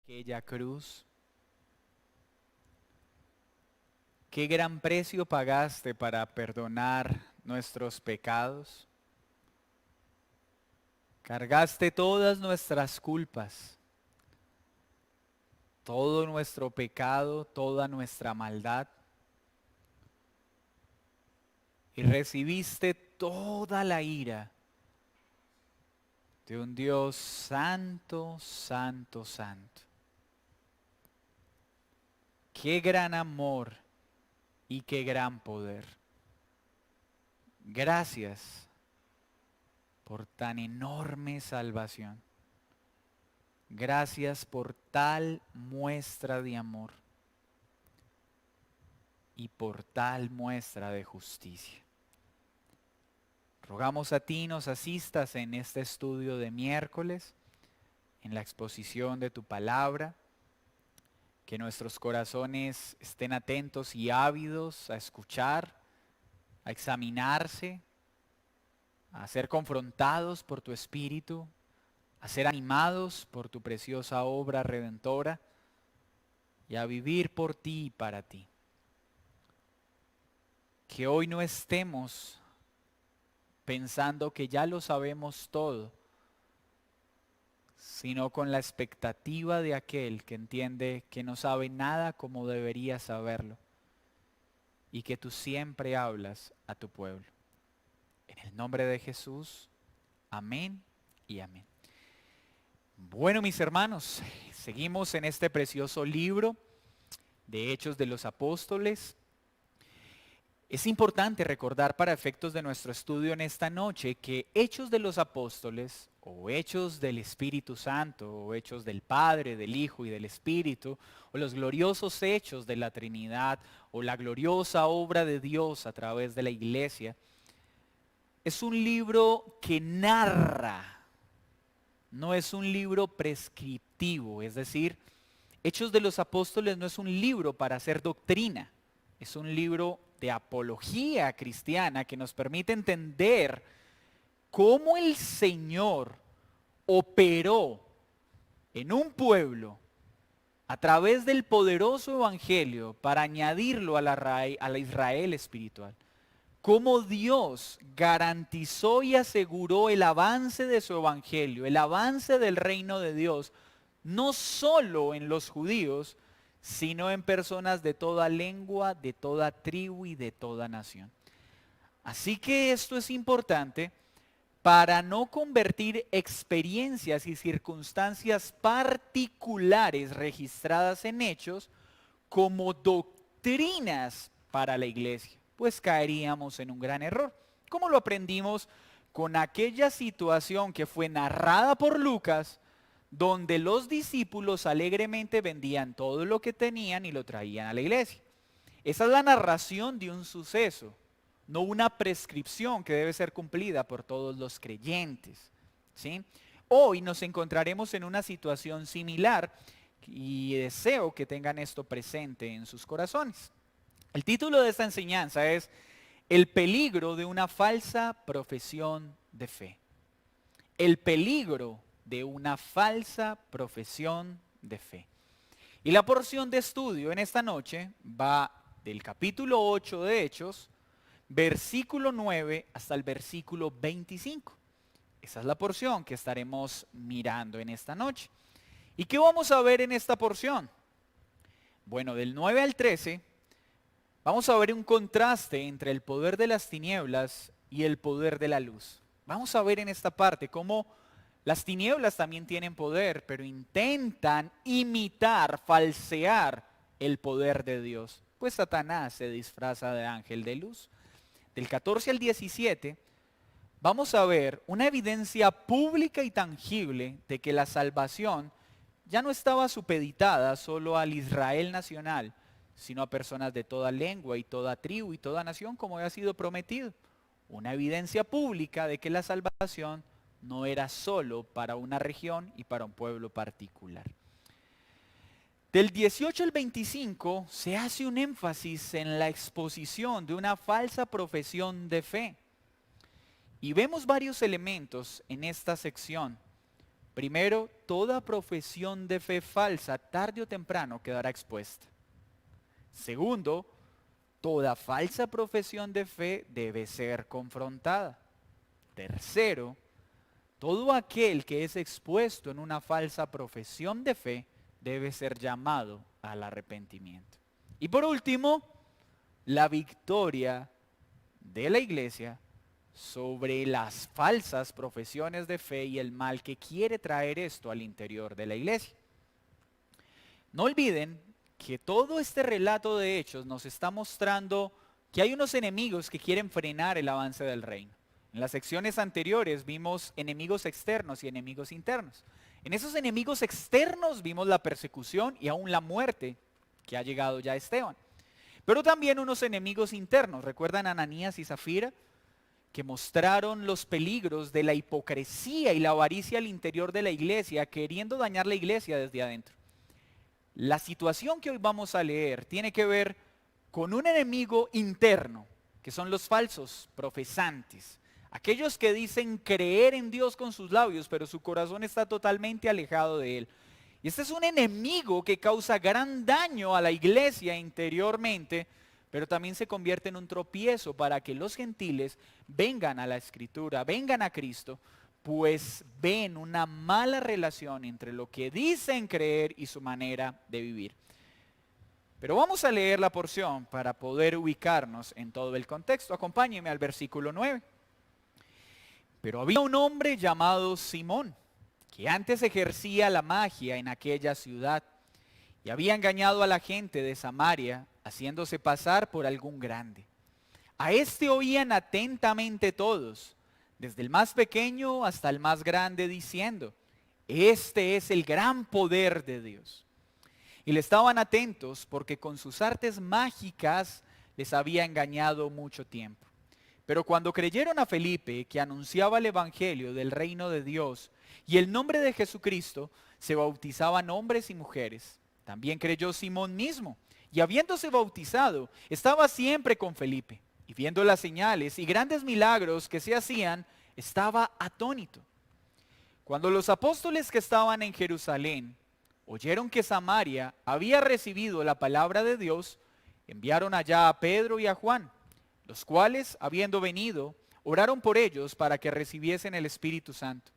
aquella cruz. Qué gran precio pagaste para perdonar nuestros pecados. Cargaste todas nuestras culpas, todo nuestro pecado, toda nuestra maldad. Y recibiste toda la ira de un Dios santo, santo, santo. Qué gran amor y qué gran poder. Gracias por tan enorme salvación. Gracias por tal muestra de amor y por tal muestra de justicia. Rogamos a ti nos asistas en este estudio de miércoles, en la exposición de tu palabra, que nuestros corazones estén atentos y ávidos a escuchar, a examinarse, a ser confrontados por tu Espíritu, a ser animados por tu preciosa obra redentora y a vivir por ti y para ti. Que hoy no estemos pensando que ya lo sabemos todo, sino con la expectativa de aquel que entiende que no sabe nada como debería saberlo y que tú siempre hablas a tu pueblo. En el nombre de Jesús, amén y amén. Bueno, mis hermanos, seguimos en este precioso libro de Hechos de los Apóstoles. Es importante recordar para efectos de nuestro estudio en esta noche que Hechos de los Apóstoles o Hechos del Espíritu Santo o Hechos del Padre, del Hijo y del Espíritu o los gloriosos hechos de la Trinidad o la gloriosa obra de Dios a través de la Iglesia es un libro que narra, no es un libro prescriptivo, es decir, Hechos de los Apóstoles no es un libro para hacer doctrina, es un libro de apología cristiana que nos permite entender cómo el Señor operó en un pueblo a través del poderoso evangelio para añadirlo a la Israel espiritual. Cómo Dios garantizó y aseguró el avance de su evangelio, el avance del reino de Dios, no solo en los judíos, sino en personas de toda lengua, de toda tribu y de toda nación. Así que esto es importante para no convertir experiencias y circunstancias particulares registradas en hechos como doctrinas para la iglesia, pues caeríamos en un gran error. ¿Cómo lo aprendimos con aquella situación que fue narrada por Lucas, donde los discípulos alegremente vendían todo lo que tenían y lo traían a la iglesia? Esa es la narración de un suceso, no una prescripción que debe ser cumplida por todos los creyentes, ¿sí? Hoy nos encontraremos en una situación similar y deseo que tengan esto presente en sus corazones. El título de esta enseñanza es El peligro de una falsa profesión de fe. El peligro de una falsa profesión de fe. Y la porción de estudio en esta noche va del capítulo 8 de Hechos, versículo 9 hasta el versículo 25. Esa es la porción que estaremos mirando en esta noche. ¿Y qué vamos a ver en esta porción? Bueno, del 9 al 13 vamos a ver un contraste entre el poder de las tinieblas y el poder de la luz. Vamos a ver en esta parte cómo las tinieblas también tienen poder, pero intentan imitar, falsear el poder de Dios. Pues Satanás se disfraza de ángel de luz. Del 14 al 17 vamos a ver una evidencia pública y tangible de que la salvación ya no estaba supeditada solo al Israel nacional, sino a personas de toda lengua y toda tribu y toda nación, como había sido prometido. Una evidencia pública de que la salvación no era solo para una región y para un pueblo particular. Del 18 al 25 se hace un énfasis en la exposición de una falsa profesión de fe. Y vemos varios elementos en esta sección Primero, toda profesión de fe falsa tarde o temprano quedará expuesta. Segundo, toda falsa profesión de fe debe ser confrontada. Tercero, todo aquel que es expuesto en una falsa profesión de fe debe ser llamado al arrepentimiento. Y por último, la victoria de la iglesia sobre las falsas profesiones de fe y el mal que quiere traer esto al interior de la iglesia. No olviden que todo este relato de hechos nos está mostrando que hay unos enemigos que quieren frenar el avance del reino. En las secciones anteriores vimos enemigos externos y enemigos internos. En esos enemigos externos vimos la persecución y aún la muerte que ha llegado ya a Esteban. Pero también unos enemigos internos. ¿Recuerdan a Ananías y Zafira? Que mostraron los peligros de la hipocresía y la avaricia al interior de la iglesia, queriendo dañar la iglesia desde adentro. La situación que hoy vamos a leer tiene que ver con un enemigo interno, que son los falsos profesantes. Aquellos que dicen creer en Dios con sus labios, pero su corazón está totalmente alejado de Él. Y este es un enemigo que causa gran daño a la iglesia interiormente, pero también se convierte en un tropiezo para que los gentiles vengan a la Escritura, vengan a Cristo, pues ven una mala relación entre lo que dicen creer y su manera de vivir. Pero vamos a leer la porción para poder ubicarnos en todo el contexto. Acompáñenme al versículo 9. Pero había un hombre llamado Simón, que antes ejercía la magia en aquella ciudad, y había engañado a la gente de Samaria, haciéndose pasar por algún grande. A este oían atentamente todos, desde el más pequeño hasta el más grande, diciendo: este es el gran poder de Dios. Y le estaban atentos porque con sus artes mágicas les había engañado mucho tiempo. Pero cuando creyeron a Felipe, que anunciaba el evangelio del reino de Dios y el nombre de Jesucristo, se bautizaban hombres y mujeres. También creyó Simón mismo, y habiéndose bautizado, estaba siempre con Felipe. Y viendo las señales y grandes milagros que se hacían, estaba atónito. Cuando los apóstoles que estaban en Jerusalén oyeron que Samaria había recibido la palabra de Dios, enviaron allá a Pedro y a Juan, los cuales, habiendo venido, oraron por ellos para que recibiesen el Espíritu Santo,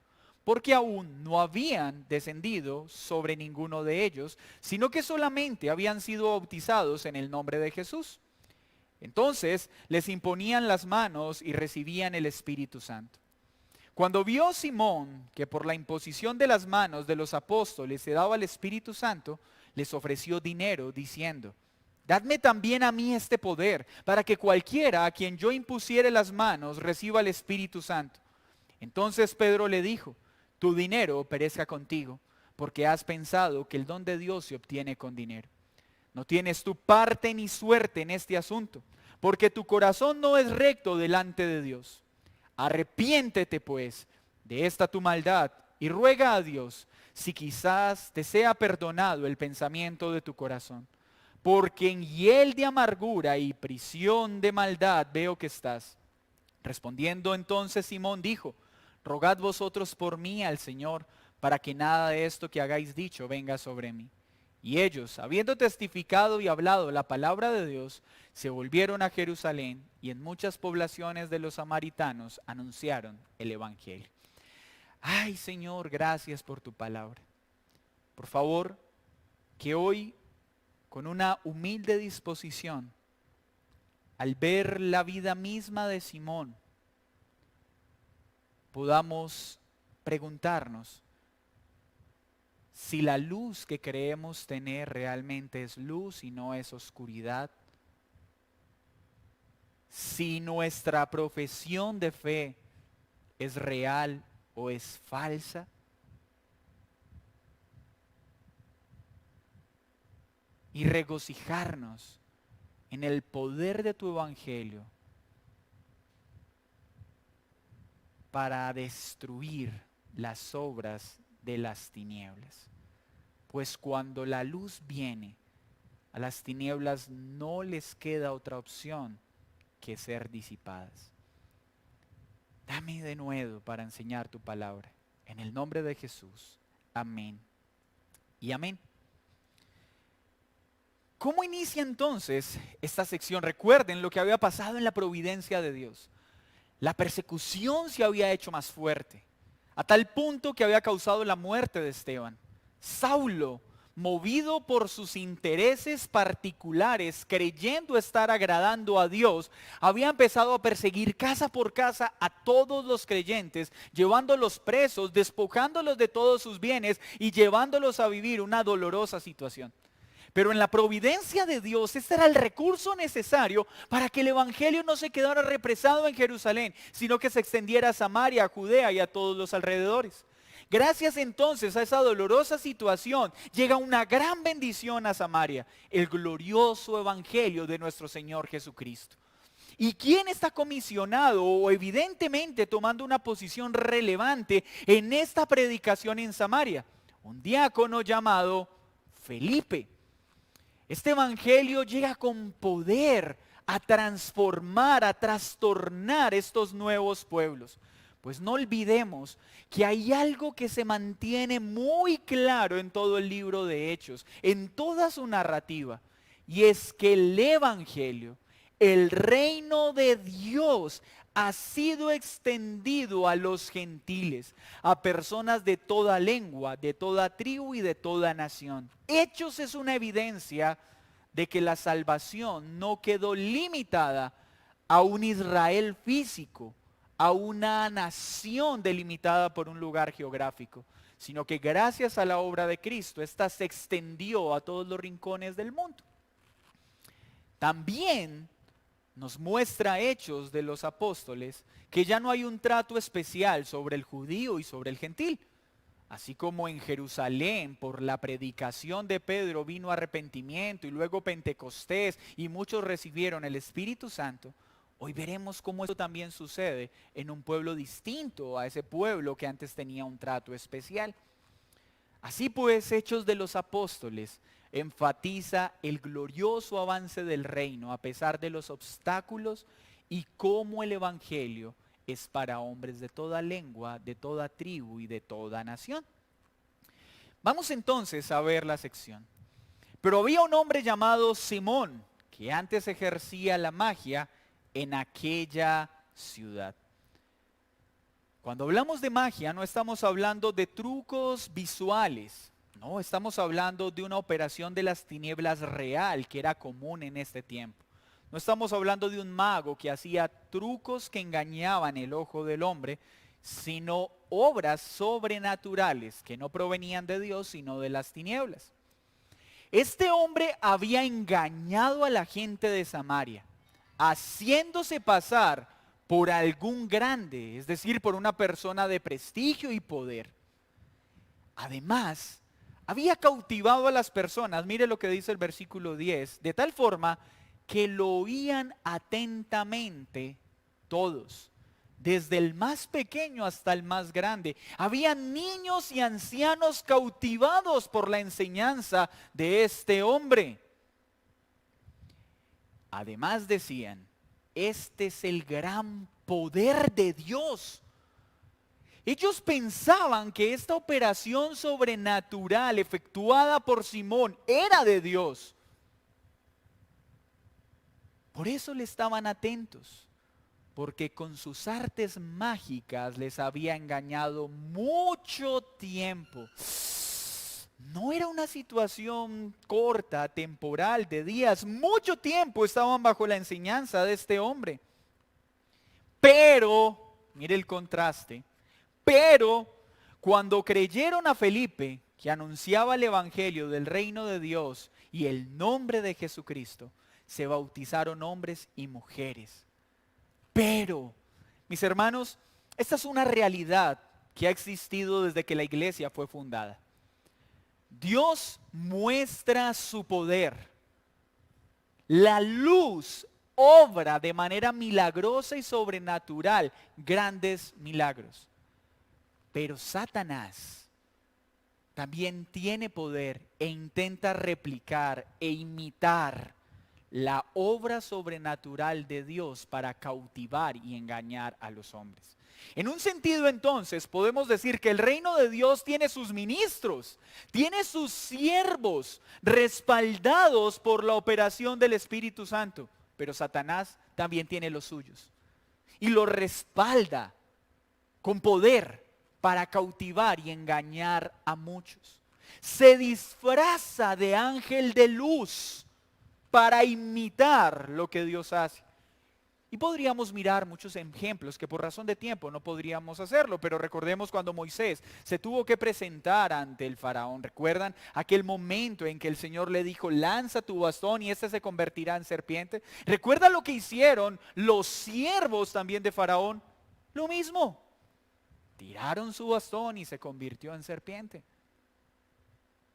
porque aún no habían descendido sobre ninguno de ellos, sino que solamente habían sido bautizados en el nombre de Jesús. Entonces les imponían las manos y recibían el Espíritu Santo. Cuando vio Simón que por la imposición de las manos de los apóstoles se daba el Espíritu Santo, les ofreció dinero, diciendo: dadme también a mí este poder, para que cualquiera a quien yo impusiere las manos reciba el Espíritu Santo. Entonces Pedro le dijo: tu dinero perezca contigo, porque has pensado que el don de Dios se obtiene con dinero. No tienes tu parte ni suerte en este asunto, porque tu corazón no es recto delante de Dios. Arrepiéntete pues de esta tu maldad y ruega a Dios si quizás te sea perdonado el pensamiento de tu corazón. Porque en hiel de amargura y prisión de maldad veo que estás. Respondiendo entonces Simón dijo: rogad vosotros por mí al Señor, para que nada de esto que hagáis dicho venga sobre mí. Y ellos, habiendo testificado y hablado la palabra de Dios, se volvieron a Jerusalén, y en muchas poblaciones de los samaritanos anunciaron el evangelio. Ay, Señor, gracias por tu palabra. Por favor, que hoy, con una humilde disposición, al ver la vida misma de Simón, podamos preguntarnos si la luz que creemos tener realmente es luz y no es oscuridad. Si nuestra profesión de fe es real o es falsa. Y regocijarnos en el poder de tu evangelio para destruir las obras de las tinieblas. Pues cuando la luz viene, a las tinieblas no les queda otra opción que ser disipadas. Dame de nuevo para enseñar tu palabra. En el nombre de Jesús. Amén y amén. ¿Cómo inicia entonces esta sección? Recuerden lo que había pasado en la providencia de Dios. La persecución se había hecho más fuerte, a tal punto que había causado la muerte de Esteban. Saulo, movido por sus intereses particulares, creyendo estar agradando a Dios, había empezado a perseguir casa por casa a todos los creyentes, llevándolos presos, despojándolos de todos sus bienes y llevándolos a vivir una dolorosa situación. Pero en la providencia de Dios, este era el recurso necesario para que el evangelio no se quedara represado en Jerusalén, sino que se extendiera a Samaria, a Judea y a todos los alrededores. Gracias entonces a esa dolorosa situación, llega una gran bendición a Samaria, el glorioso evangelio de nuestro Señor Jesucristo. ¿Y quién está comisionado o evidentemente tomando una posición relevante en esta predicación en Samaria? Un diácono llamado Felipe. Este evangelio llega con poder a transformar, a trastornar estos nuevos pueblos. Pues no olvidemos que hay algo que se mantiene muy claro en todo el libro de Hechos, en toda su narrativa, y es que el evangelio, el reino de Dios, ha sido extendido a los gentiles, a personas de toda lengua, de toda tribu y de toda nación. Hechos es una evidencia de que la salvación no quedó limitada a un Israel físico, a una nación delimitada por un lugar geográfico, sino que gracias a la obra de Cristo, esta se extendió a todos los rincones del mundo. También nos muestra Hechos de los Apóstoles que ya no hay un trato especial sobre el judío y sobre el gentil. Así como en Jerusalén por la predicación de Pedro vino arrepentimiento y luego Pentecostés y muchos recibieron el Espíritu Santo, hoy veremos cómo esto también sucede en un pueblo distinto a ese pueblo que antes tenía un trato especial. Así pues, Hechos de los Apóstoles enfatiza el glorioso avance del reino a pesar de los obstáculos y cómo el evangelio es para hombres de toda lengua, de toda tribu y de toda nación. Vamos entonces a ver la sección. Pero había un hombre llamado Simón que antes ejercía la magia en aquella ciudad. Cuando hablamos de magia no estamos hablando de trucos visuales. No, estamos hablando de una operación de las tinieblas real que era común en este tiempo. No estamos hablando de un mago que hacía trucos que engañaban el ojo del hombre, sino obras sobrenaturales que no provenían de Dios, sino de las tinieblas. Este hombre había engañado a la gente de Samaria, haciéndose pasar por algún grande, es decir, por una persona de prestigio y poder. Además, había cautivado a las personas, mire lo que dice el versículo 10, de tal forma que lo oían atentamente todos, desde el más pequeño hasta el más grande. Había niños y ancianos cautivados por la enseñanza de este hombre. Además decían, este es el gran poder de Dios. Ellos pensaban que esta operación sobrenatural efectuada por Simón era de Dios. Por eso le estaban atentos, porque con sus artes mágicas les había engañado mucho tiempo. No era una situación corta, temporal, de días, mucho tiempo estaban bajo la enseñanza de este hombre. Pero, mire el contraste, pero cuando creyeron a Felipe, que anunciaba el evangelio del reino de Dios y el nombre de Jesucristo, se bautizaron hombres y mujeres. Pero, mis hermanos, esta es una realidad que ha existido desde que la iglesia fue fundada. Dios muestra su poder. La luz obra de manera milagrosa y sobrenatural grandes milagros. Pero Satanás también tiene poder e intenta replicar e imitar la obra sobrenatural de Dios para cautivar y engañar a los hombres. En un sentido entonces podemos decir que el reino de Dios tiene sus ministros, tiene sus siervos respaldados por la operación del Espíritu Santo, pero Satanás también tiene los suyos y lo respalda con poder para cautivar y engañar a muchos. Se disfraza de ángel de luz para imitar lo que Dios hace. Y podríamos mirar muchos ejemplos que por razón de tiempo no podríamos hacerlo, pero recordemos cuando Moisés se tuvo que presentar ante el faraón. ¿Recuerdan aquel momento en que el Señor le dijo, lanza tu bastón y este se convertirá en serpiente? ¿Recuerda lo que hicieron los siervos también de faraón? Lo mismo. Tiraron su bastón y se convirtió en serpiente.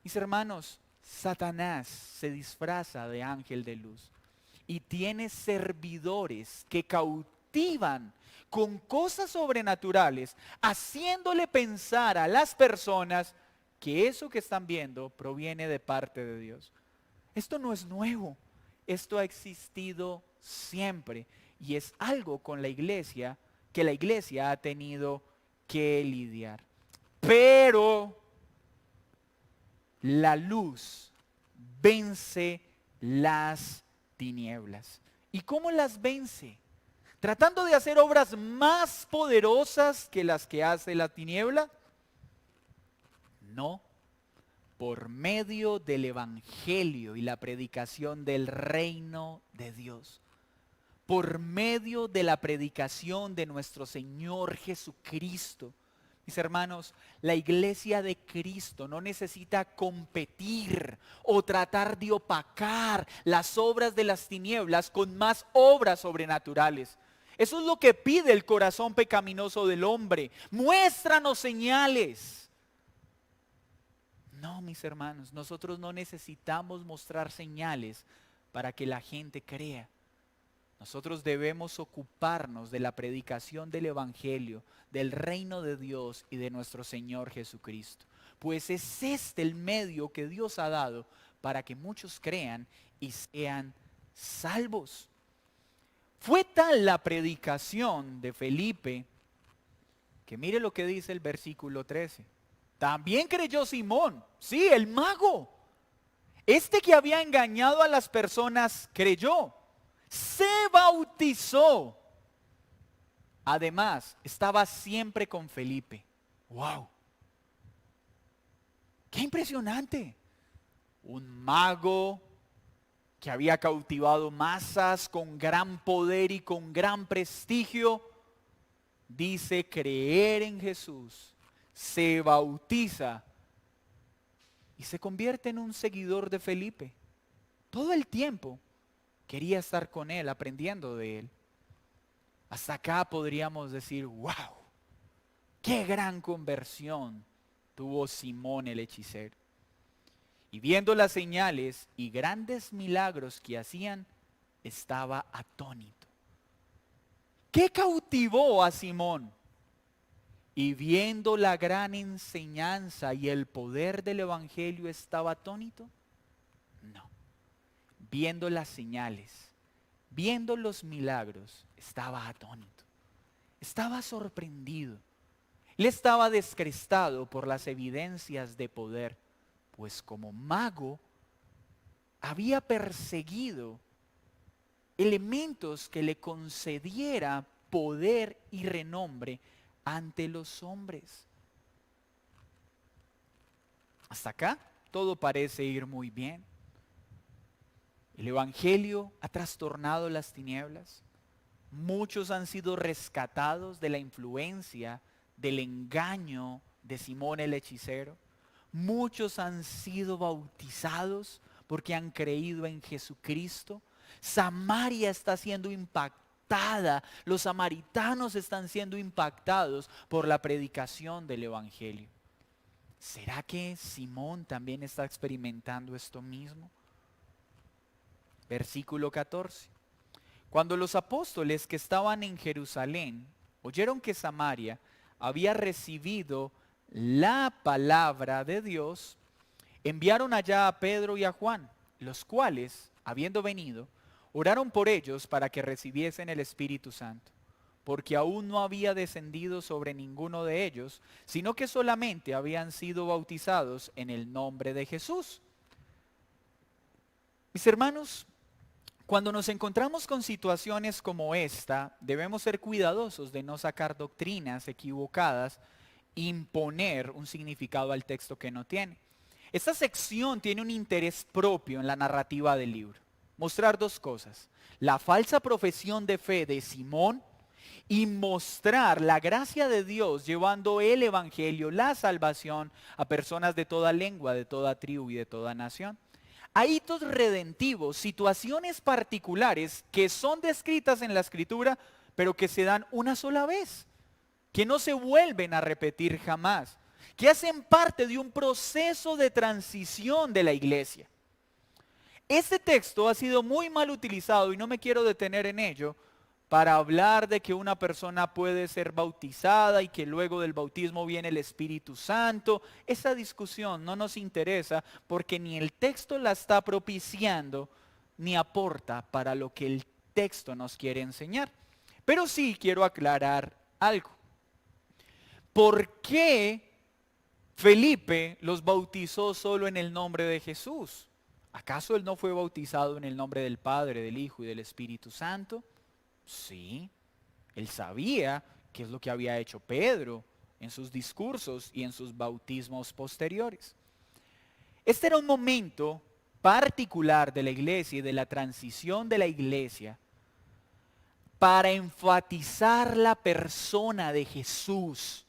Mis hermanos, Satanás se disfraza de ángel de luz y tiene servidores que cautivan con cosas sobrenaturales, haciéndole pensar a las personas que eso que están viendo proviene de parte de Dios. Esto no es nuevo, esto ha existido siempre y es algo con la iglesia que la iglesia ha tenido que lidiar. Pero la luz vence las tinieblas. ¿Y cómo las vence? Tratando de hacer obras más poderosas que las que hace la tiniebla. No, por medio del evangelio y la predicación del reino de Dios. Por medio de la predicación de nuestro Señor Jesucristo. Mis hermanos, la iglesia de Cristo no necesita competir o tratar de opacar las obras de las tinieblas con más obras sobrenaturales. Eso es lo que pide el corazón pecaminoso del hombre. Muéstranos señales. No, mis hermanos, nosotros no necesitamos mostrar señales para que la gente crea. Nosotros debemos ocuparnos de la predicación del Evangelio, del reino de Dios y de nuestro Señor Jesucristo. Pues es este el medio que Dios ha dado para que muchos crean y sean salvos. Fue tal la predicación de Felipe que mire lo que dice el versículo 13. También creyó Simón, sí, el mago. Este que había engañado a las personas creyó. Se bautizó. Además, estaba siempre con Felipe. ¡Wow! ¡Qué impresionante! Un mago que había cautivado masas con gran poder y con gran prestigio, dice creer en Jesús, se bautiza y se convierte en un seguidor de Felipe. Todo el tiempo quería estar con él, aprendiendo de él. Hasta acá podríamos decir, wow, qué gran conversión tuvo Simón el hechicero. Y viendo las señales y grandes milagros que hacían, estaba atónito. ¿Qué cautivó a Simón? Y viendo la gran enseñanza y el poder del evangelio, ¿estaba atónito? No. Viendo las señales, viendo los milagros, estaba atónito. Estaba sorprendido. Él estaba descrestado por las evidencias de poder, pues como mago había perseguido elementos que le concediera poder y renombre ante los hombres. Hasta acá todo parece ir muy bien. El evangelio ha trastornado las tinieblas. Muchos han sido rescatados de la influencia del engaño de Simón el hechicero. Muchos han sido bautizados porque han creído en Jesucristo. Samaria está siendo impactada. Los samaritanos están siendo impactados por la predicación del evangelio. ¿Será que Simón también está experimentando esto mismo? Versículo 14. Cuando los apóstoles que estaban en Jerusalén oyeron que Samaria había recibido la palabra de Dios, enviaron allá a Pedro y a Juan, los cuales, habiendo venido, oraron por ellos para que recibiesen el Espíritu Santo. porque aún no había descendido sobre ninguno de ellos, sino que solamente habían sido bautizados en el nombre de Jesús. Mis hermanos, cuando nos encontramos con situaciones como esta, debemos ser cuidadosos de no sacar doctrinas equivocadas, imponer un significado al texto que no tiene. Esta sección tiene un interés propio en la narrativa del libro. Mostrar dos cosas: la falsa profesión de fe de Simón y mostrar la gracia de Dios llevando el evangelio, la salvación a personas de toda lengua, de toda tribu y de toda nación. Hay hitos redentivos, situaciones particulares que son descritas en la Escritura, pero que se dan una sola vez, que no se vuelven a repetir jamás, que hacen parte de un proceso de transición de la iglesia. Este texto ha sido muy mal utilizado y no me quiero detener en ello para hablar de que una persona puede ser bautizada y que luego del bautismo viene el Espíritu Santo. Esa discusión no nos interesa porque ni el texto la está propiciando ni aporta para lo que el texto nos quiere enseñar. Pero sí quiero aclarar algo. ¿Por qué Felipe los bautizó solo en el nombre de Jesús? ¿Acaso él no fue bautizado en el nombre del Padre, del Hijo y del Espíritu Santo? Sí, él sabía qué es lo que había hecho Pedro en sus discursos y en sus bautismos posteriores. Este era un momento particular de la iglesia y de la transición de la iglesia para enfatizar la persona de Jesús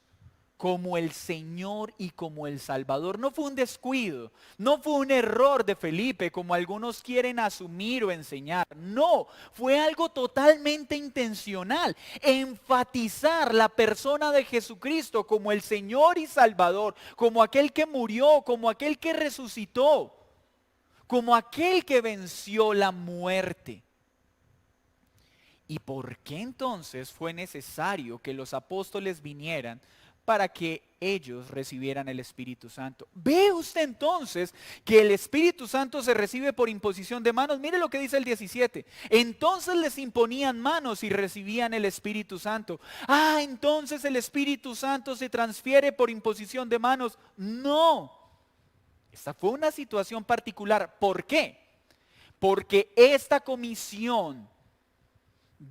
como el Señor y como el Salvador. No fue un descuido, no fue un error de Felipe como algunos quieren asumir o enseñar. No, fue algo totalmente intencional. Enfatizar la persona de Jesucristo como el Señor y Salvador, como aquel que murió, como aquel que resucitó, como aquel que venció la muerte. ¿Y por qué entonces fue necesario que los apóstoles vinieran para que ellos recibieran el Espíritu Santo? ¿Ve usted entonces que el Espíritu Santo se recibe por imposición de manos? Mire lo que dice el 17. Entonces les imponían manos y recibían el Espíritu Santo. Entonces el Espíritu Santo se transfiere por imposición de manos. No. Esta fue una situación particular. ¿Por qué? Porque esta comisión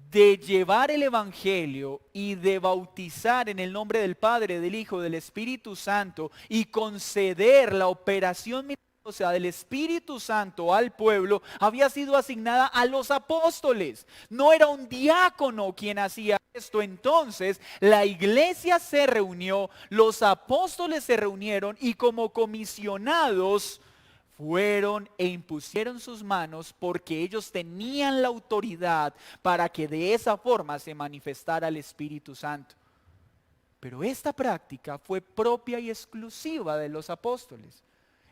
de llevar el evangelio y de bautizar en el nombre del Padre, del Hijo, del Espíritu Santo y conceder la operación milagrosa del Espíritu Santo al pueblo había sido asignada a los apóstoles. No era un diácono quien hacía esto. Entonces la iglesia se reunió, los apóstoles se reunieron y como comisionados fueron e impusieron sus manos porque ellos tenían la autoridad para que de esa forma se manifestara el Espíritu Santo. Pero esta práctica fue propia y exclusiva de los apóstoles.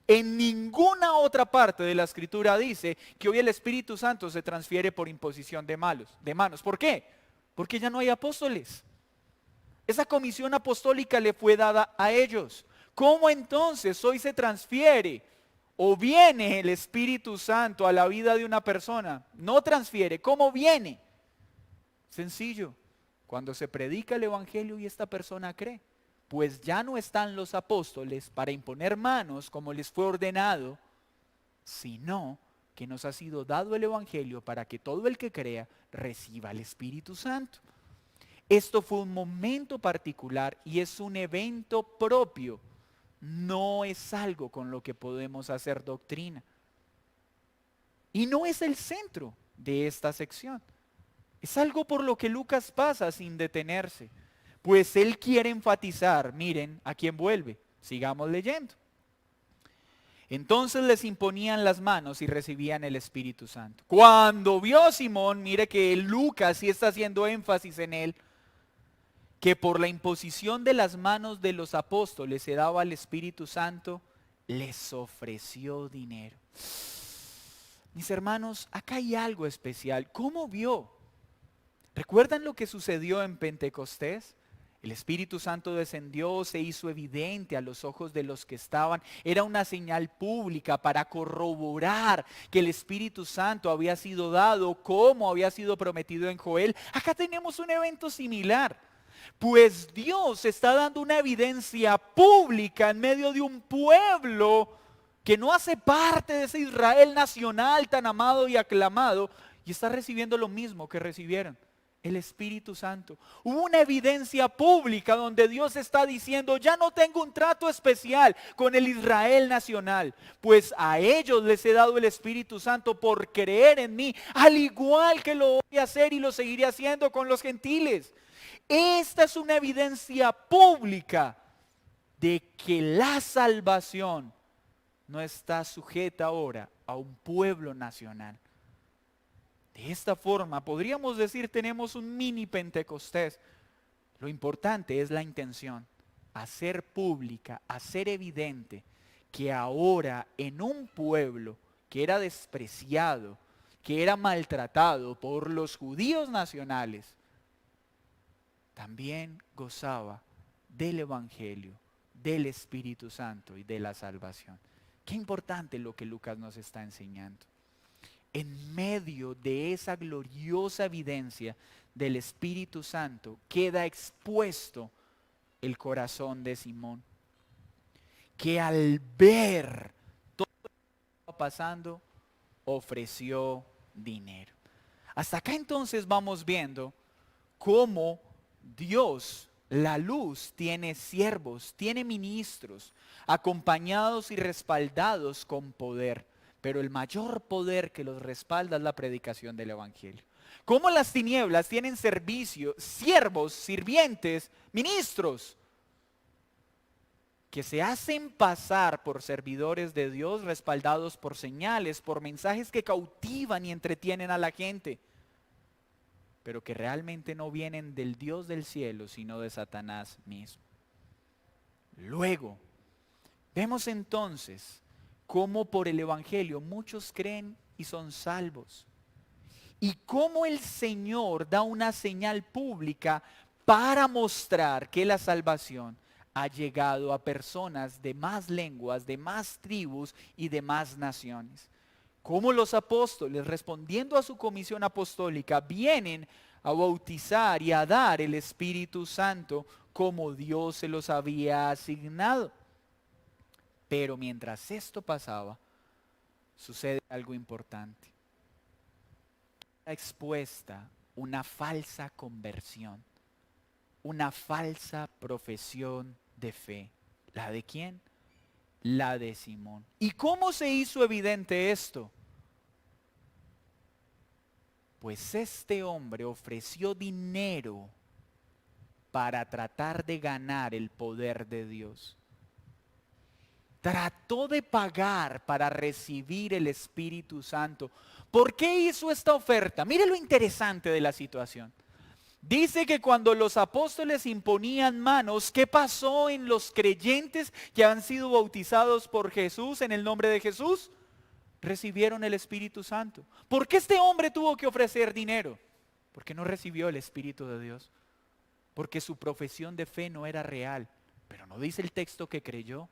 En ninguna otra parte de la Escritura dice que hoy el Espíritu Santo se transfiere por imposición de manos. ¿Por qué? Porque ya no hay apóstoles. Esa comisión apostólica le fue dada a ellos. ¿Cómo entonces hoy se transfiere o viene el Espíritu Santo a la vida de una persona? No transfiere. ¿Cómo viene? Sencillo. Cuando se predica el Evangelio y esta persona cree, pues ya no están los apóstoles para imponer manos como les fue ordenado, sino que nos ha sido dado el Evangelio para que todo el que crea reciba el Espíritu Santo. Esto fue un momento particular y es un evento propio. No es algo con lo que podemos hacer doctrina. Y no es el centro de esta sección. Es algo por lo que Lucas pasa sin detenerse. Pues él quiere enfatizar, miren a quién vuelve. Sigamos leyendo. Entonces les imponían las manos y recibían el Espíritu Santo. Cuando vio Simón, mire que Lucas sí está haciendo énfasis en él, que por la imposición de las manos de los apóstoles se daba el Espíritu Santo, les ofreció dinero. Mis hermanos, acá hay algo especial. ¿Cómo vio? ¿Recuerdan lo que sucedió en Pentecostés? El Espíritu Santo descendió, se hizo evidente a los ojos de los que estaban. Era una señal pública para corroborar que el Espíritu Santo había sido dado como había sido prometido en Joel. Acá tenemos un evento similar. Pues Dios está dando una evidencia pública en medio de un pueblo que no hace parte de ese Israel nacional tan amado y aclamado, y está recibiendo lo mismo que recibieron. El Espíritu Santo. Hubo una evidencia pública donde Dios está diciendo, ya no tengo un trato especial con el Israel nacional, pues a ellos les he dado el Espíritu Santo por creer en mí, al igual que lo voy a hacer y lo seguiré haciendo con los gentiles. Esta es una evidencia pública de que la salvación no está sujeta ahora a un pueblo nacional. De esta forma, podríamos decir, tenemos un mini Pentecostés. Lo importante es la intención, hacer pública, hacer evidente que ahora en un pueblo que era despreciado, que era maltratado por los judíos nacionales, también gozaba del Evangelio, del Espíritu Santo y de la salvación. Qué importante lo que Lucas nos está enseñando. En medio de esa gloriosa evidencia del Espíritu Santo queda expuesto el corazón de Simón, que al ver todo lo que estaba pasando, ofreció dinero. Hasta acá entonces vamos viendo cómo Dios, la luz, tiene siervos, tiene ministros, acompañados y respaldados con poder. Pero el mayor poder que los respalda es la predicación del Evangelio. Cómo las tinieblas tienen servicio, siervos, sirvientes, ministros, que se hacen pasar por servidores de Dios, respaldados por señales, por mensajes que cautivan y entretienen a la gente, pero que realmente no vienen del Dios del cielo, sino de Satanás mismo. Luego, vemos entonces cómo por el Evangelio muchos creen y son salvos. Y cómo el Señor da una señal pública para mostrar que la salvación ha llegado a personas de más lenguas, de más tribus y de más naciones. Cómo los apóstoles, respondiendo a su comisión apostólica, vienen a bautizar y a dar el Espíritu Santo como Dios se los había asignado. Pero mientras esto pasaba, sucede algo importante. Está expuesta una falsa conversión, una falsa profesión de fe. ¿La de quién? La de Simón. ¿Y cómo se hizo evidente esto? Pues este hombre ofreció dinero para tratar de ganar el poder de Dios. Trató de pagar para recibir el Espíritu Santo. ¿Por qué hizo esta oferta? Mire lo interesante de la situación. Dice que cuando los apóstoles imponían manos, ¿qué pasó en los creyentes que han sido bautizados por Jesús en el nombre de Jesús? Recibieron el Espíritu Santo. ¿Por qué este hombre tuvo que ofrecer dinero? Porque no recibió el Espíritu de Dios. Porque su profesión de fe no era real. Pero no dice el texto que creyó.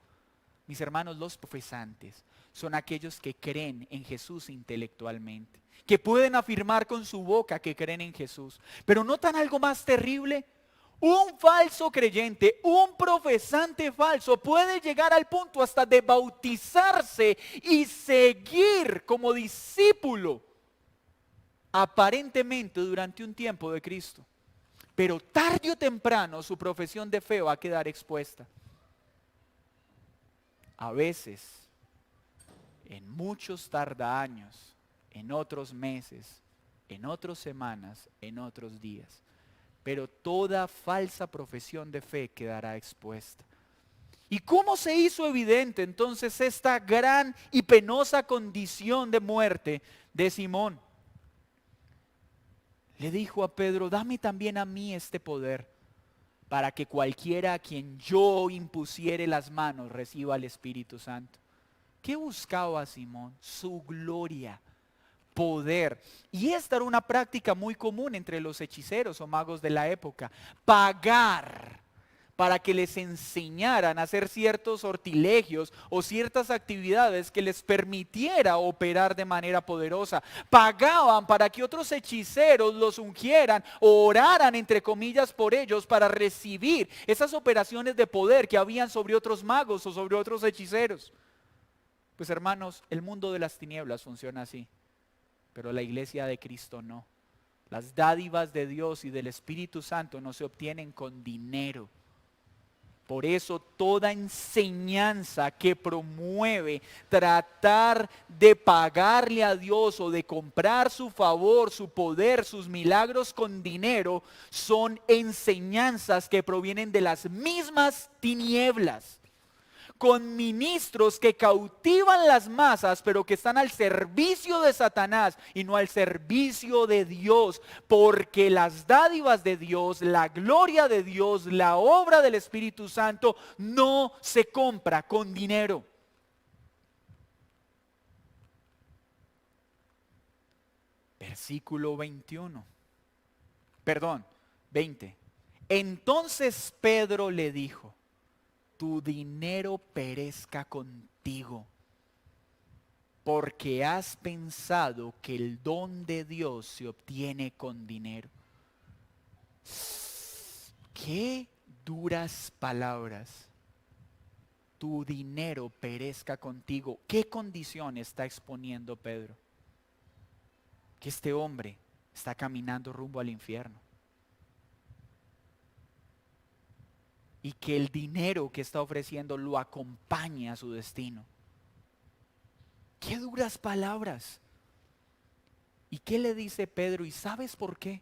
Mis hermanos, los profesantes son aquellos que creen en Jesús intelectualmente, que pueden afirmar con su boca que creen en Jesús. Pero ¿notan algo más terrible? Un falso creyente, un profesante falso puede llegar al punto hasta de bautizarse y seguir como discípulo aparentemente durante un tiempo de Cristo. Pero tarde o temprano su profesión de fe va a quedar expuesta. A veces, en muchos tarda años, en otros meses, en otras semanas, en otros días. Pero toda falsa profesión de fe quedará expuesta. ¿Y cómo se hizo evidente entonces esta gran y penosa condición de muerte de Simón? Le dijo a Pedro, dame también a mí este poder, para que cualquiera a quien yo impusiere las manos reciba el Espíritu Santo. ¿Qué buscaba Simón? Su gloria. poder. Y esta era una práctica muy común entre los hechiceros o magos de la época. Pagar para que les enseñaran a hacer ciertos sortilegios o ciertas actividades que les permitiera operar de manera poderosa. Pagaban para que otros hechiceros los ungieran o oraran, entre comillas, por ellos para recibir esas operaciones de poder que habían sobre otros magos o sobre otros hechiceros. Pues hermanos, el mundo de las tinieblas funciona así, pero la iglesia de Cristo no. Las dádivas de Dios y del Espíritu Santo no se obtienen con dinero. Por eso toda enseñanza que promueve tratar de pagarle a Dios o de comprar su favor, su poder, sus milagros con dinero, son enseñanzas que provienen de las mismas tinieblas, con ministros que cautivan las masas, pero que están al servicio de Satanás y no al servicio de Dios, porque las dádivas de Dios, la gloria de Dios, la obra del Espíritu Santo no se compra con dinero. Versículo 20. Entonces Pedro le dijo: tu dinero perezca contigo, porque has pensado que el don de Dios se obtiene con dinero. Qué duras palabras. Tu dinero perezca contigo. ¿Qué condición está exponiendo Pedro? Que este hombre está caminando rumbo al infierno. Y que el dinero que está ofreciendo lo acompañe a su destino. Qué duras palabras. ¿Y qué le dice Pedro? ¿Y sabes por qué?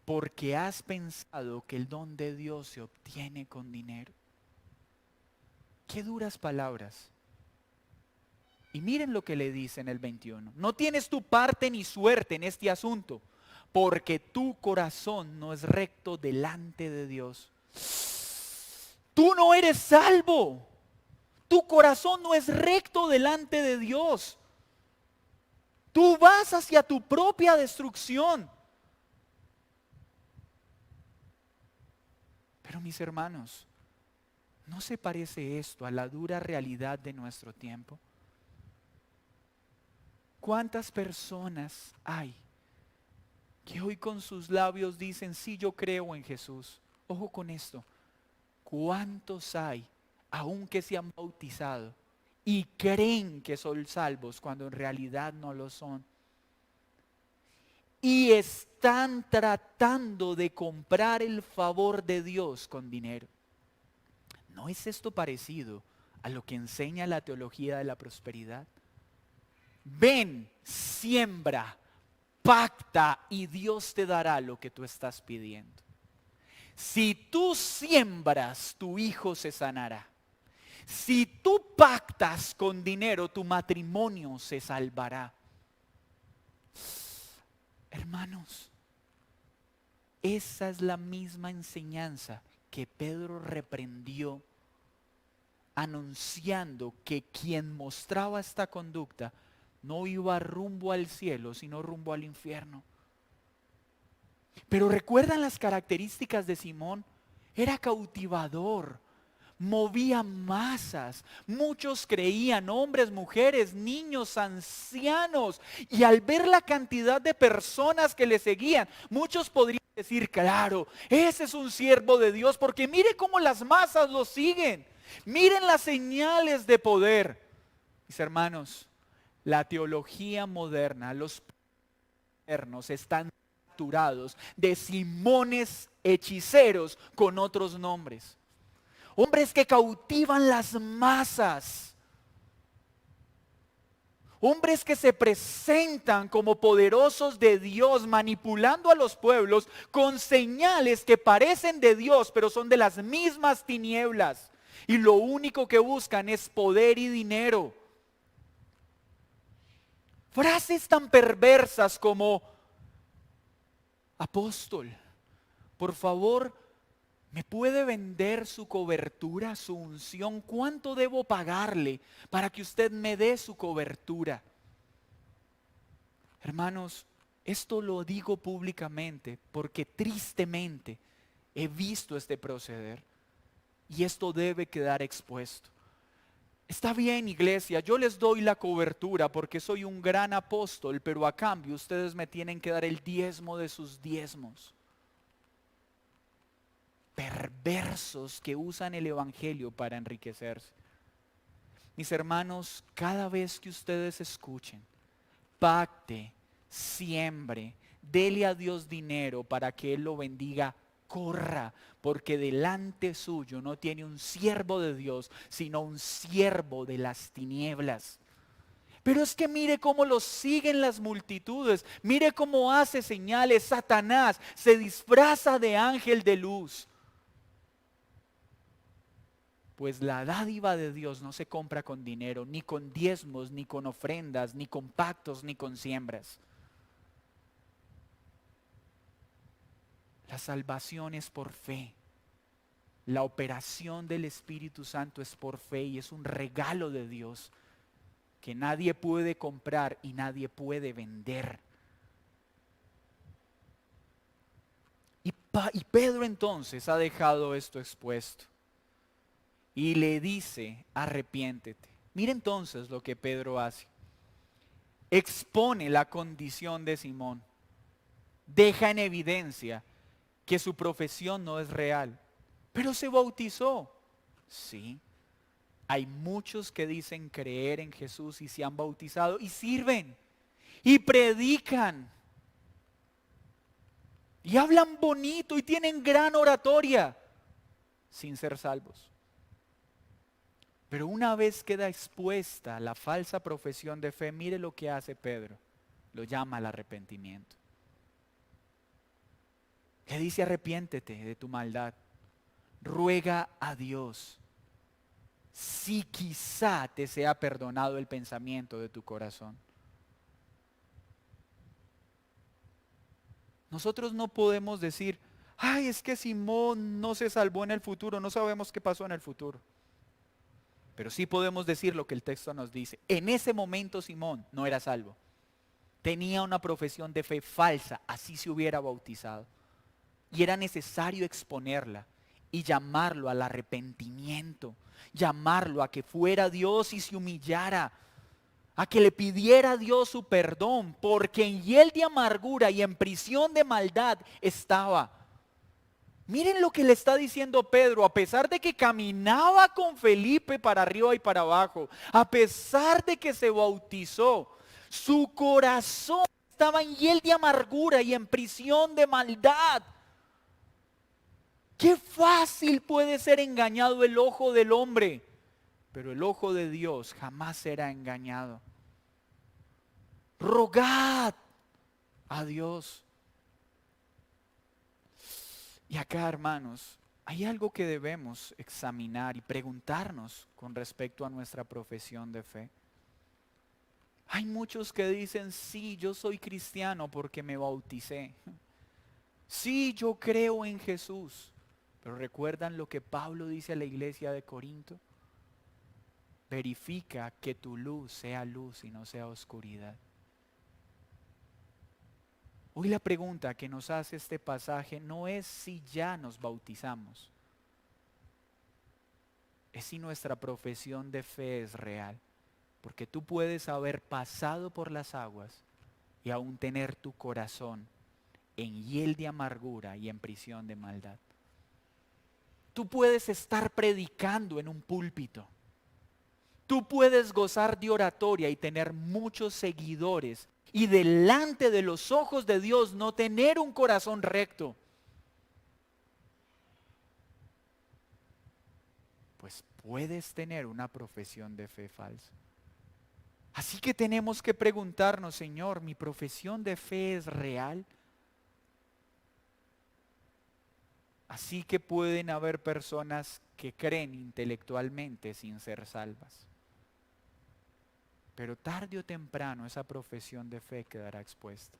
Porque has pensado que el don de Dios se obtiene con dinero. Qué duras palabras. Y miren lo que le dice en el 21. No tienes tu parte ni suerte en este asunto, porque tu corazón no es recto delante de Dios. Tú no eres salvo. Tu corazón no es recto delante de Dios. Tú vas hacia tu propia destrucción. Pero mis hermanos, ¿no se parece esto a la dura realidad de nuestro tiempo? ¿Cuántas personas hay que hoy con sus labios dicen: sí, yo creo en Jesús? Ojo con esto. ¿Cuántos hay, aunque se han bautizado, y creen que son salvos cuando en realidad no lo son? Y están tratando de comprar el favor de Dios con dinero. ¿No es esto parecido a lo que enseña la teología de la prosperidad? Ven, siembra, pacta y Dios te dará lo que tú estás pidiendo. Si tú siembras, tu hijo se sanará. Si tú pactas con dinero, tu matrimonio se salvará. Hermanos, esa es la misma enseñanza que Pedro reprendió, anunciando que quien mostraba esta conducta no iba rumbo al cielo, sino rumbo al infierno. Pero ¿recuerdan las características de Simón? Era cautivador, movía masas. Muchos creían, hombres, mujeres, niños, ancianos. Y al ver la cantidad de personas que le seguían, muchos podrían decir: claro, ese es un siervo de Dios, porque mire cómo las masas lo siguen. Miren las señales de poder. Mis hermanos, la teología moderna, los modernos están saturados de Simones hechiceros con otros nombres. Hombres que cautivan las masas. Hombres que se presentan como poderosos de Dios, manipulando a los pueblos con señales que parecen de Dios, pero son de las mismas tinieblas. Y lo único que buscan es poder y dinero. Frases tan perversas como: apóstol, por favor, ¿me puede vender su cobertura, su unción? ¿Cuánto debo pagarle para que usted me dé su cobertura? Hermanos, esto lo digo públicamente porque tristemente he visto este proceder y esto debe quedar expuesto. Está bien, iglesia, yo les doy la cobertura porque soy un gran apóstol, pero a cambio ustedes me tienen que dar el diezmo de sus diezmos. Perversos que usan el evangelio para enriquecerse. Mis hermanos, cada vez que ustedes escuchen, pacte, siembre, dele a Dios dinero para que Él lo bendiga, corra, porque delante suyo no tiene un siervo de Dios, sino un siervo de las tinieblas. Pero es que mire cómo lo siguen las multitudes, mire cómo hace señales. Satanás se disfraza de ángel de luz. Pues la dádiva de Dios no se compra con dinero, ni con diezmos, ni con ofrendas, ni con pactos, ni con siembras. La salvación es por fe. La operación del Espíritu Santo es por fe y es un regalo de Dios que nadie puede comprar y nadie puede vender. Y Pedro entonces ha dejado esto expuesto y le dice, arrepiéntete. Mira entonces lo que Pedro hace. Expone la condición de Simón. Deja en evidencia que su profesión no es real. Pero se bautizó. Sí. Hay muchos que dicen creer en Jesús y se han bautizado y sirven y predican y hablan bonito y tienen gran oratoria sin ser salvos. Pero una vez queda expuesta la falsa profesión de fe, mire lo que hace Pedro. Lo llama al arrepentimiento. Le dice: arrepiéntete de tu maldad. Ruega a Dios si quizá te sea perdonado el pensamiento de tu corazón. Nosotros no podemos decir: ay, es que Simón no se salvó en el futuro, no sabemos qué pasó en el futuro. Pero sí podemos decir lo que el texto nos dice. En ese momento Simón no era salvo. Tenía una profesión de fe falsa, así se hubiera bautizado. Y era necesario exponerla y llamarlo al arrepentimiento, llamarlo a que fuera a Dios y se humillara, a que le pidiera a Dios su perdón, porque en hiel de amargura y en prisión de maldad estaba. Miren lo que le está diciendo Pedro, a pesar de que caminaba con Felipe para arriba y para abajo, a pesar de que se bautizó, su corazón estaba en hiel de amargura y en prisión de maldad. Qué fácil puede ser engañado el ojo del hombre, pero el ojo de Dios jamás será engañado. Rogad a Dios. Y acá, hermanos, hay algo que debemos examinar y preguntarnos con respecto a nuestra profesión de fe. Hay muchos que dicen: sí, yo soy cristiano porque me bauticé. Sí, yo creo en Jesús. Pero ¿recuerdan lo que Pablo dice a la iglesia de Corinto? Verifica que tu luz sea luz y no sea oscuridad. Hoy la pregunta que nos hace este pasaje no es si ya nos bautizamos, es si nuestra profesión de fe es real. Porque tú puedes haber pasado por las aguas y aún tener tu corazón en hiel de amargura y en prisión de maldad. Tú puedes estar predicando en un púlpito. Tú puedes gozar de oratoria y tener muchos seguidores y delante de los ojos de Dios no tener un corazón recto. Pues puedes tener una profesión de fe falsa. Así que tenemos que preguntarnos: Señor, ¿mi profesión de fe es real? Así que pueden haber personas que creen intelectualmente sin ser salvas. Pero tarde o temprano esa profesión de fe quedará expuesta.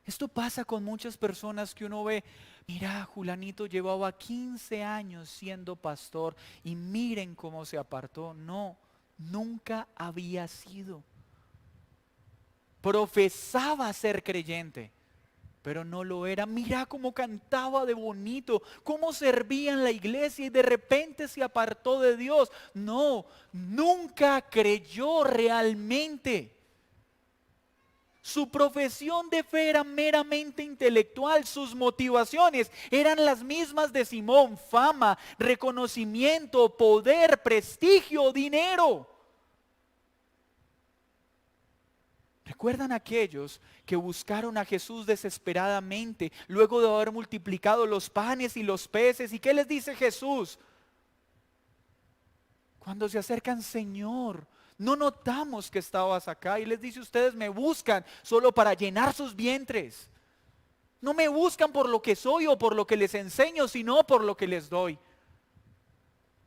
Esto pasa con muchas personas que uno ve: mira, Julanito llevaba 15 años siendo pastor y miren cómo se apartó. No, nunca había sido. profesaba ser creyente, pero no lo era. Mira cómo cantaba de bonito, cómo servía en la iglesia y de repente se apartó de Dios. No, nunca creyó realmente. Su profesión de fe era meramente intelectual, sus motivaciones eran las mismas de Simón: fama, reconocimiento, poder, prestigio, dinero. ¿Recuerdan aquellos que buscaron a Jesús desesperadamente luego de haber multiplicado los panes y los peces? ¿Y qué les dice Jesús? Cuando se acercan: Señor, no notamos que estabas acá. Y les dice: ustedes me buscan solo para llenar sus vientres. No me buscan por lo que soy o por lo que les enseño, sino por lo que les doy.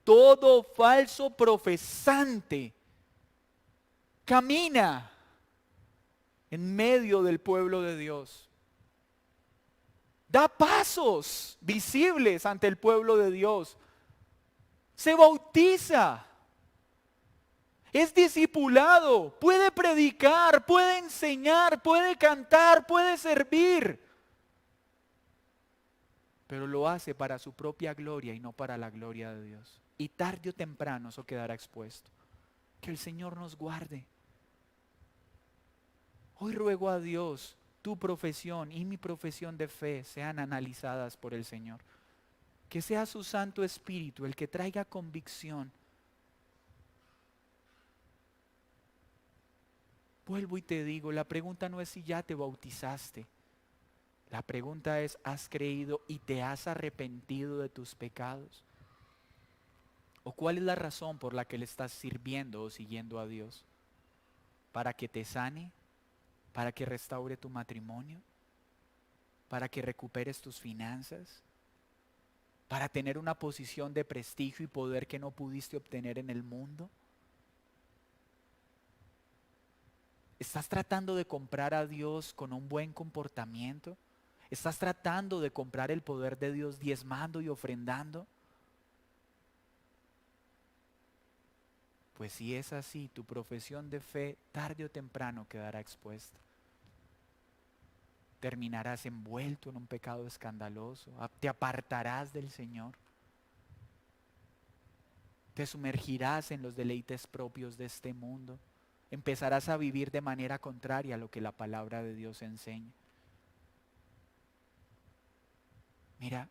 Todo falso profesante camina en medio del pueblo de Dios. Da pasos visibles ante el pueblo de Dios. Se bautiza. Es discipulado. Puede predicar, puede enseñar, puede cantar, puede servir. Pero lo hace para su propia gloria y no para la gloria de Dios. Y tarde o temprano eso quedará expuesto. Que el Señor nos guarde. Hoy ruego a Dios, tu profesión y mi profesión de fe sean analizadas por el Señor. Que sea su Santo Espíritu el que traiga convicción. Vuelvo y te digo, la pregunta no es si ya te bautizaste. La pregunta es: ¿has creído y te has arrepentido de tus pecados? ¿O cuál es la razón por la que le estás sirviendo o siguiendo a Dios? ¿Para que te sane? ¿Para que restaure tu matrimonio? ¿Para que recuperes tus finanzas? ¿Para tener una posición de prestigio y poder que no pudiste obtener en el mundo? ¿Estás tratando de comprar a Dios con un buen comportamiento? ¿Estás tratando de comprar el poder de Dios diezmando y ofrendando? Pues si es así, tu profesión de fe tarde o temprano quedará expuesta. Terminarás envuelto en un pecado escandaloso, te apartarás del Señor, te sumergirás en los deleites propios de este mundo, empezarás a vivir de manera contraria a lo que la palabra de Dios enseña. Mira,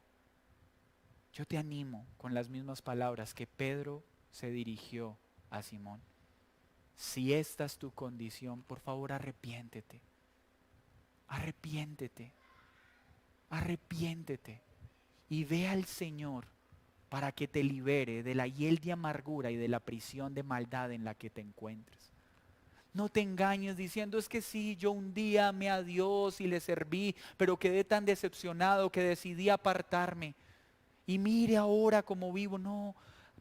yo te animo con las mismas palabras que Pedro se dirigió a Simón. Si esta es tu condición, por favor arrepiéntete. Arrepiéntete. Arrepiéntete. Y ve al Señor para que te libere de la hiel de amargura y de la prisión de maldad en la que te encuentres. No te engañes diciendo: es que sí, yo un día amé a Dios y le serví, pero quedé tan decepcionado que decidí apartarme. Y mire ahora cómo vivo. No,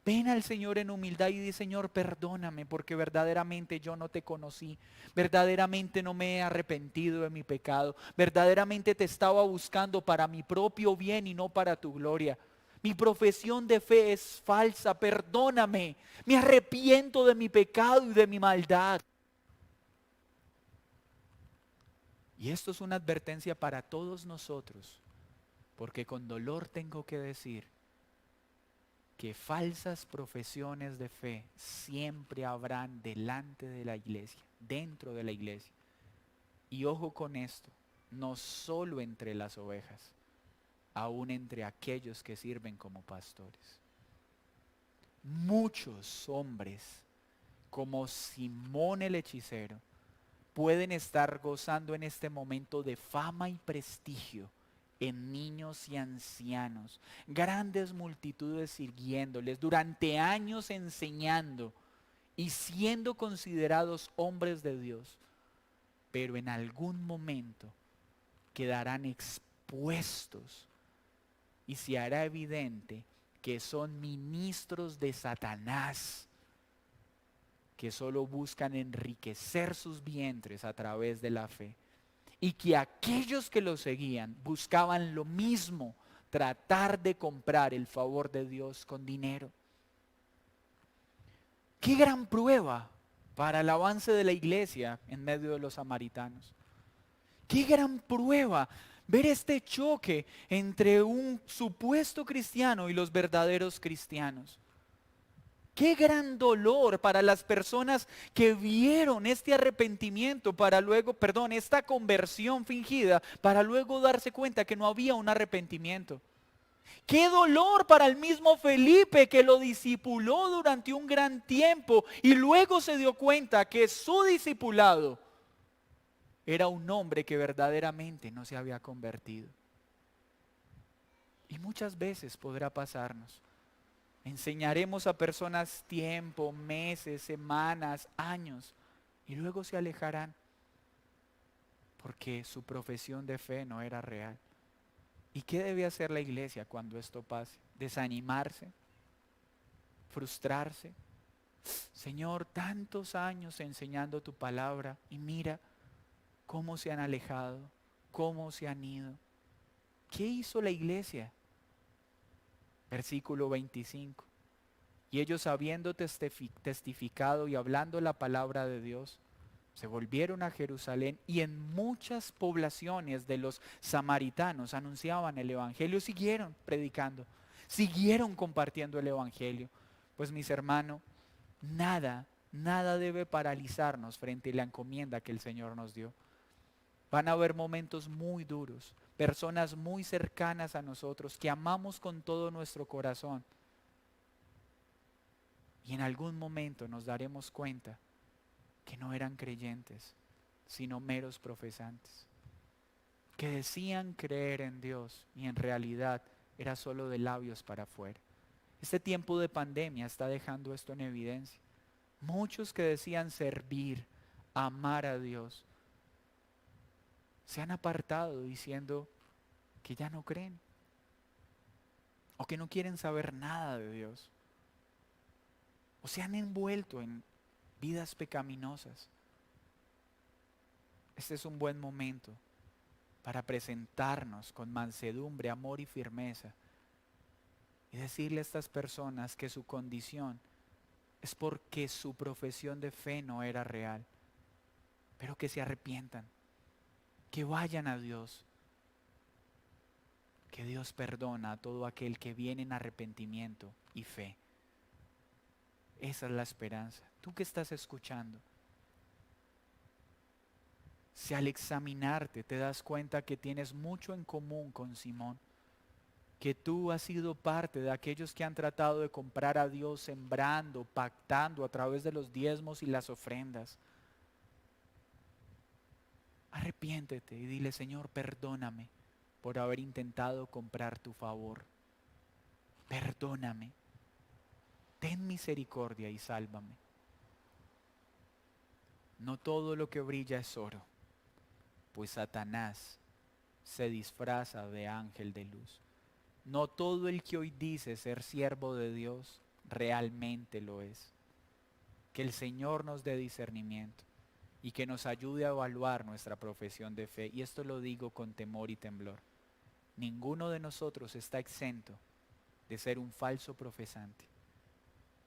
ven al Señor en humildad y di: Señor, perdóname, porque verdaderamente yo no te conocí. Verdaderamente no me he arrepentido de mi pecado. Verdaderamente te estaba buscando para mi propio bien y no para tu gloria. Mi profesión de fe es falsa, perdóname. Me arrepiento de mi pecado y de mi maldad. Y esto es una advertencia para todos nosotros, porque con dolor tengo que decir que falsas profesiones de fe siempre habrán delante de la iglesia, dentro de la iglesia. Y ojo con esto, no solo entre las ovejas, aún entre aquellos que sirven como pastores. Muchos hombres, como Simón el hechicero, pueden estar gozando en este momento de fama y prestigio en niños y ancianos, grandes multitudes siguiéndoles, durante años enseñando y siendo considerados hombres de Dios, pero en algún momento quedarán expuestos y se hará evidente que son ministros de Satanás, que solo buscan enriquecer sus vientres a través de la fe. Y que aquellos que lo seguían buscaban lo mismo, tratar de comprar el favor de Dios con dinero. ¡Qué gran prueba! para el avance de la iglesia en medio de los samaritanos. Qué gran prueba ver este choque entre un supuesto cristiano y los verdaderos cristianos. Qué gran dolor para las personas que vieron este arrepentimiento para luego, perdón, esta conversión fingida para luego darse cuenta que no había un arrepentimiento. Qué dolor para el mismo Felipe que lo discipuló durante un gran tiempo y luego se dio cuenta que su discipulado era un hombre que verdaderamente no se había convertido. Y muchas veces podrá pasarnos. Enseñaremos a personas tiempo, meses, semanas, años, y luego se alejarán porque su profesión de fe no era real. ¿Y qué debe hacer la iglesia cuando esto pase? ¿Desanimarse? ¿Frustrarse? Señor, tantos años enseñando tu palabra y mira cómo se han alejado, cómo se han ido. ¿Qué hizo la iglesia? Versículo 25. Y ellos habiendo testificado y hablando la palabra de Dios, se volvieron a Jerusalén y en muchas poblaciones de los samaritanos anunciaban el evangelio, siguieron predicando, siguieron compartiendo el evangelio. Pues mis hermanos, nada debe paralizarnos frente a la encomienda que el Señor nos dio. Van a haber momentos muy duros, personas muy cercanas a nosotros que amamos con todo nuestro corazón. Y en algún momento nos daremos cuenta que no eran creyentes, sino meros profesantes. Que decían creer en Dios y en realidad era solo de labios para afuera. Este tiempo de pandemia está dejando esto en evidencia. Muchos que decían servir, amar a Dios, se han apartado diciendo que ya no creen o que no quieren saber nada de Dios o se han envuelto en vidas pecaminosas. Este es un buen momento para presentarnos con mansedumbre, amor y firmeza y decirle a estas personas que su condición es porque su profesión de fe no era real, pero que se arrepientan, que vayan a Dios, que Dios perdona a todo aquel que viene en arrepentimiento y fe. Esa es la esperanza. Tú que estás escuchando, si al examinarte te das cuenta que tienes mucho en común con Simón, que tú has sido parte de aquellos que han tratado de comprar a Dios sembrando, pactando a través de los diezmos y las ofrendas, arrepiéntete y dile: Señor, perdóname por haber intentado comprar tu favor. Perdóname. Ten misericordia y sálvame. No todo lo que brilla es oro, pues Satanás se disfraza de ángel de luz. No todo el que hoy dice ser siervo de Dios realmente lo es. Que el Señor nos dé discernimiento y que nos ayude a evaluar nuestra profesión de fe. Y esto lo digo con temor y temblor. Ninguno de nosotros está exento de ser un falso profesante.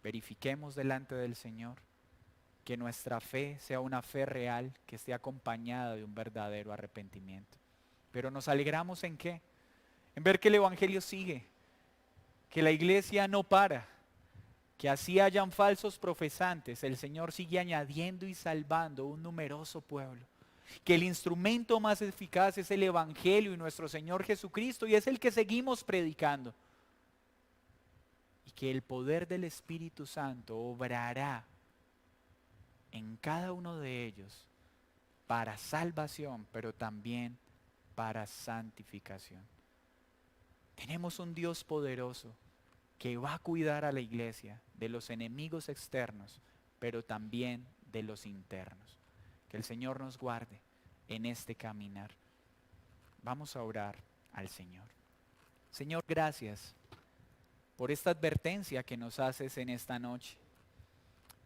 Verifiquemos delante del Señor que nuestra fe sea una fe real, que esté acompañada de un verdadero arrepentimiento. Pero nos alegramos ¿en qué? En ver que el Evangelio sigue, que la iglesia no para, que así hayan falsos profesantes, el Señor sigue añadiendo y salvando un numeroso pueblo. Que el instrumento más eficaz es el Evangelio y nuestro Señor Jesucristo, y es el que seguimos predicando. Y que el poder del Espíritu Santo obrará en cada uno de ellos para salvación, pero también para santificación. Tenemos un Dios poderoso que va a cuidar a la iglesia de los enemigos externos, pero también de los internos. Que el Señor nos guarde en este caminar. Vamos a orar al Señor. Señor, gracias por esta advertencia que nos haces en esta noche,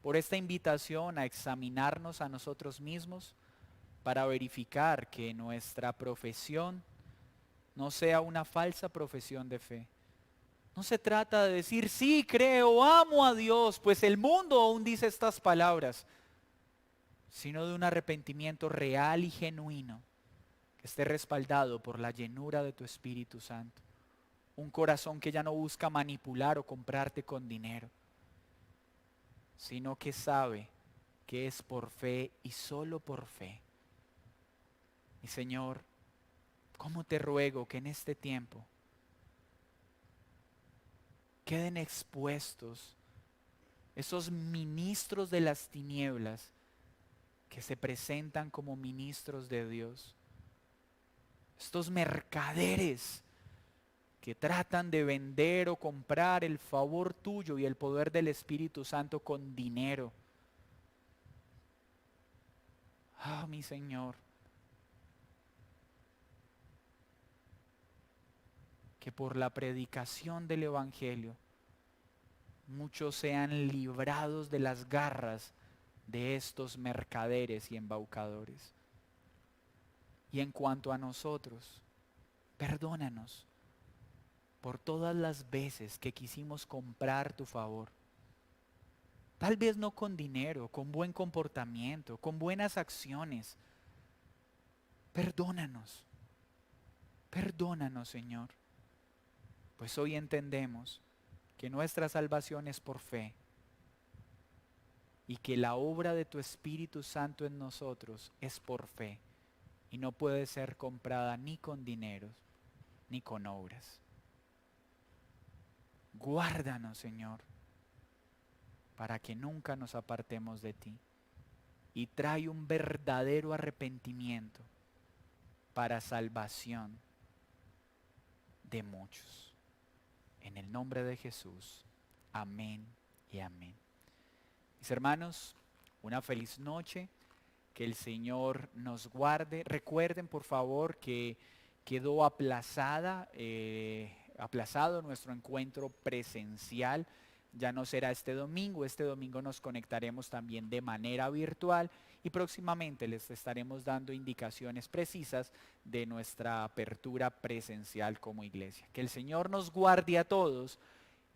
por esta invitación a examinarnos a nosotros mismos para verificar que nuestra profesión no sea una falsa profesión de fe. No se trata de decir sí, creo, amo a Dios, pues el mundo aún dice estas palabras, sino de un arrepentimiento real y genuino que esté respaldado por la llenura de tu Espíritu Santo. Un corazón que ya no busca manipular o comprarte con dinero, sino que sabe que es por fe y solo por fe. Y Señor, ¿cómo te ruego que en este tiempo queden expuestos esos ministros de las tinieblas que se presentan como ministros de Dios? Estos mercaderes que tratan de vender o comprar el favor tuyo y el poder del Espíritu Santo con dinero. Ah, mi Señor, que por la predicación del Evangelio muchos sean librados de las garras de estos mercaderes y embaucadores. Y en cuanto a nosotros, perdónanos por todas las veces que quisimos comprar tu favor. Tal vez no con dinero, con buen comportamiento, con buenas acciones. Perdónanos, perdónanos, Señor, pues hoy entendemos que nuestra salvación es por fe y que la obra de tu Espíritu Santo en nosotros es por fe y no puede ser comprada ni con dinero ni con obras. Guárdanos, Señor, para que nunca nos apartemos de ti, y trae un verdadero arrepentimiento para salvación de muchos. En el nombre de Jesús, amén y amén. Mis hermanos, una feliz noche, que el Señor nos guarde. Recuerden por favor que quedó aplazado nuestro encuentro presencial. Ya no será este domingo nos conectaremos también de manera virtual y próximamente les estaremos dando indicaciones precisas de nuestra apertura presencial como iglesia. Que el Señor nos guarde a todos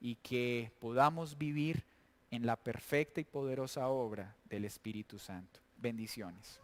y que podamos vivir en la perfecta y poderosa obra del Espíritu Santo. Bendiciones.